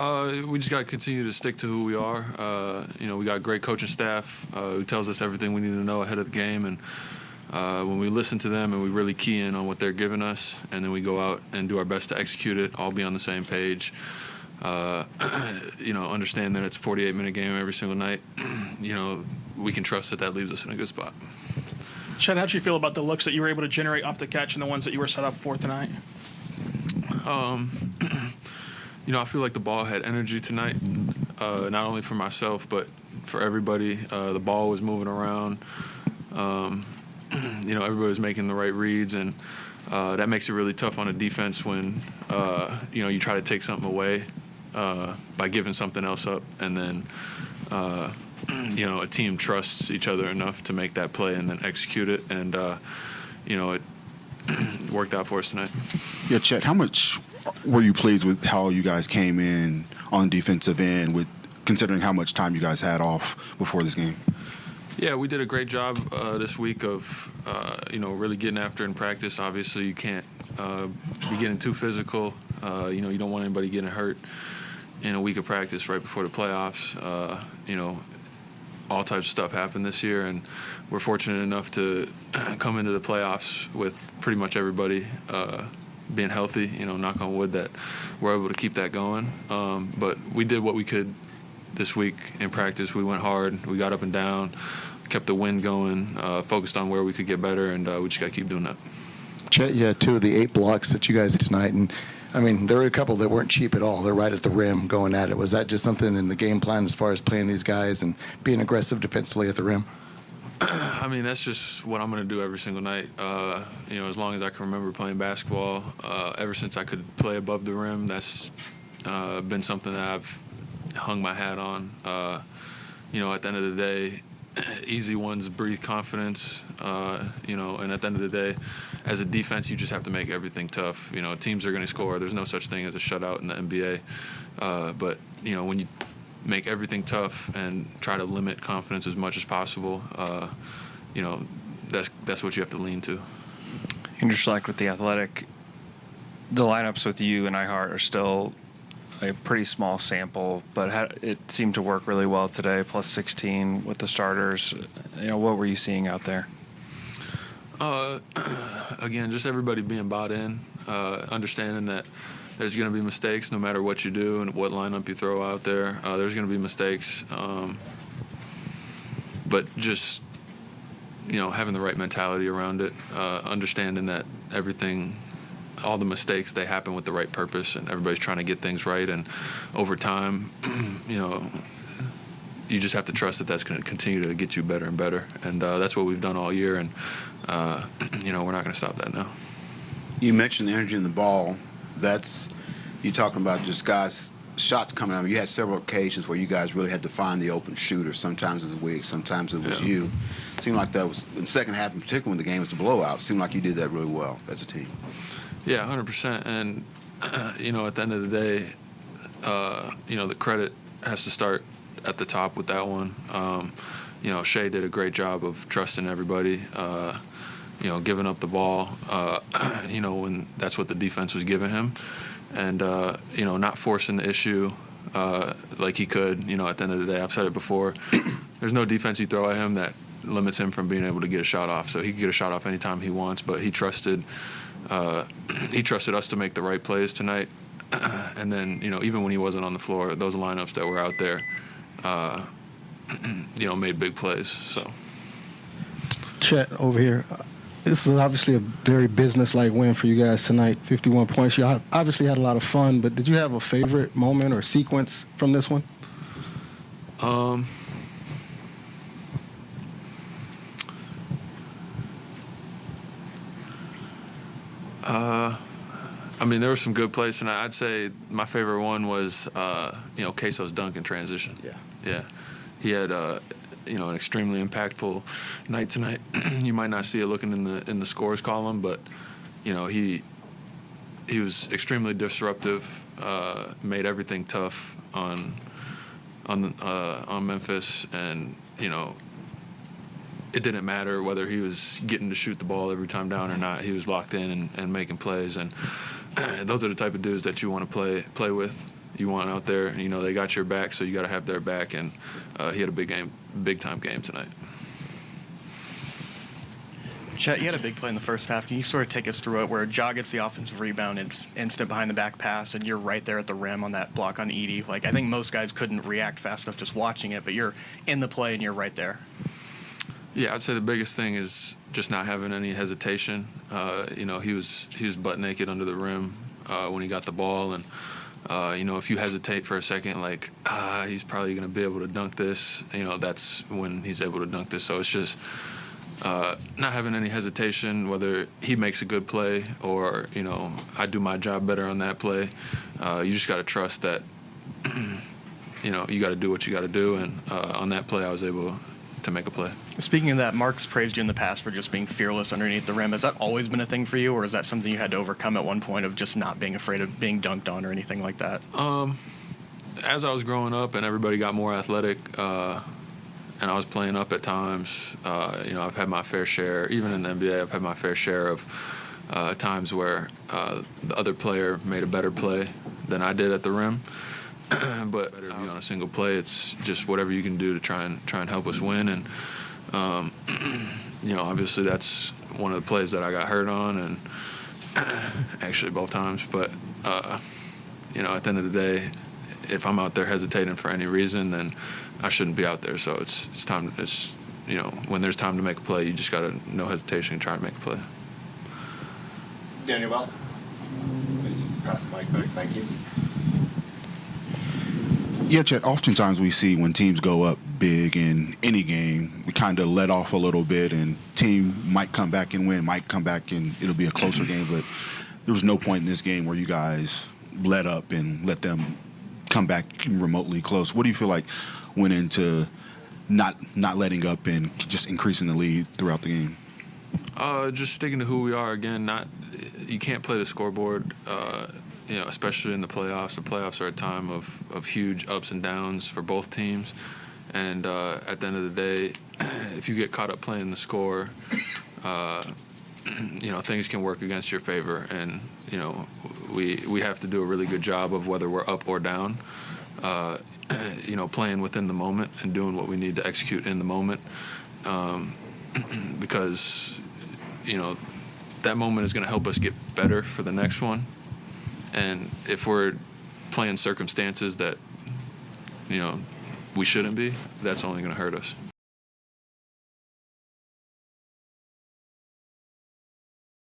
We just got to continue to stick to who we are. We got a great coaching staff who tells us everything we need to know ahead of the game. And when we listen to them and we really key in on what they're giving us, and then we go out and do our best to execute it, all be on the same page, understand that it's a 48-minute game every single night, we can trust that leaves us in a good spot. Chet, how did you feel about the looks that you were able to generate off the catch and the ones that you were set up for tonight? I feel like the ball had energy tonight, not only for myself but for everybody. The ball was moving around. Everybody was making the right reads, and that makes it really tough on a defense when, you try to take something away by giving something else up, and then, a team trusts each other enough to make that play and then execute it, and, it worked out for us tonight. Yeah, Chet, how much were you pleased with how you guys came in on defensive end, with considering how much time you guys had off before this game? Yeah, we did a great job this week of, really getting after in practice. Obviously, you can't be getting too physical. You don't want anybody getting hurt in a week of practice right before the playoffs. All types of stuff happened this year, and we're fortunate enough to come into the playoffs with pretty much everybody being healthy. Knock on wood that we're able to keep that going. But we did what we could this week in practice. We went hard. We got up and down, kept the wind going, focused on where we could get better, and we just got to keep doing that. Chet, you had 2 of the 8 blocks that you guys did tonight, and there were a couple that weren't cheap at all. They're right at the rim going at it. Was that just something in the game plan as far as playing these guys and being aggressive defensively at the rim? That's just what I'm going to do every single night. As long as I can remember playing basketball, ever since I could play above the rim, that's been something that I've hung my hat on. At the end of the day, easy ones breathe confidence, and at the end of the day, as a defense, you just have to make everything tough. Teams are going to score. There's no such thing as a shutout in the NBA. But, when you make everything tough and try to limit confidence as much as possible, that's what you have to lean to. And just like with the Athletic, the lineups with you and iHeart are still a pretty small sample, but it seemed to work really well today, plus 16 with the starters. What were you seeing out there? Again, just everybody being bought in, understanding that there's going to be mistakes no matter what you do and what lineup you throw out there. There's going to be mistakes, but just having the right mentality around it, understanding that all the mistakes, they happen with the right purpose, and everybody's trying to get things right. And over time, you just have to trust that that's going to continue to get you better and better. And that's what we've done all year. And, we're not going to stop that now. You mentioned the energy in the ball. You talking about just guys, shots coming out. You had several occasions where you guys really had to find the open shooter. Sometimes it was Wiggs, sometimes it was you. It seemed like that was, in the second half in particular when the game was a blowout, it seemed like you did that really well as a team. Yeah, 100%. And, at the end of the day, the credit has to start at the top with that one. Shea did a great job of trusting everybody, giving up the ball, when that's what the defense was giving him. And, not forcing the issue like he could. At the end of the day, I've said it before, there's no defense you throw at him that limits him from being able to get a shot off. So he can get a shot off anytime he wants, but he trusted us to make the right plays tonight. And then, even when he wasn't on the floor, those lineups that were out there, made big plays. So, Chet, over here, this is obviously a very business-like win for you guys tonight, 51 points. You obviously had a lot of fun, but did you have a favorite moment or sequence from this one? There were some good plays, and I'd say my favorite one was, Queso's dunk in transition. Yeah. He had, an extremely impactful night tonight. You might not see it looking in the scores column, but, he was extremely disruptive, made everything tough on Memphis, and, it didn't matter whether he was getting to shoot the ball every time down or not. He was locked in and making plays, and those are the type of dudes that you want to play with. you want out there. You know, they got your back, so you got to have their back. And he had a big time game tonight. Chet, you had a big play in the first half. Can you sort of take us through it where Ja gets the offensive rebound, it's instant behind the back pass, and you're right there at the rim on that block on Edey? Like, I think most guys couldn't react fast enough just watching it, but you're in the play and you're right there. Yeah, I'd say the biggest thing is just not having any hesitation. You know, he was butt naked under the rim when he got the ball, and you know, if you hesitate for a second, like he's probably going to be able to dunk this. You know, that's when he's able to dunk this. So it's just not having any hesitation, whether he makes a good play or, you know, I do my job better on that play. You just got to trust that, you know, you got to do what you got to do. And on that play, I was able to make a play. Speaking of that, Mark's praised you in the past for just being fearless underneath the rim. Has that always been a thing for you, or is that something you had to overcome at one point of just not being afraid of being dunked on or anything like that? As I was growing up and everybody got more athletic, and I was playing up at times, you know, I've had my fair share, even in the NBA, I've had my fair share of times where the other player made a better play than I did at the rim. But on a single play, it's just whatever you can do to try and help us win. And you know, obviously that's one of the plays that I got hurt on, and actually both times. But you know, at the end of the day, if I'm out there hesitating for any reason, then I shouldn't be out there. So it's time. It's, you know, when there's time to make a play, you just got to no hesitation try to make a play. Daniel Bell. Pass the mic back. Thank you. Yeah, Chet, oftentimes we see when teams go up big in any game, we kind of let off a little bit, and team might come back and win, might come back and it'll be a closer game. But there was no point in this game where you guys let up and let them come back remotely close. What do you feel like went into not letting up and just increasing the lead throughout the game? Just sticking to who we are. Again, you can't play the scoreboard. You know, especially in the playoffs. The playoffs are a time of huge ups and downs for both teams. And at the end of the day, if you get caught up playing the score, you know, things can work against your favor. And, you know, we have to do a really good job of whether we're up or down, you know, playing within the moment and doing what we need to execute in the moment. Because, you know, that moment is going to help us get better for the next one. And if we're playing circumstances that, you know, we shouldn't be, that's only going to hurt us.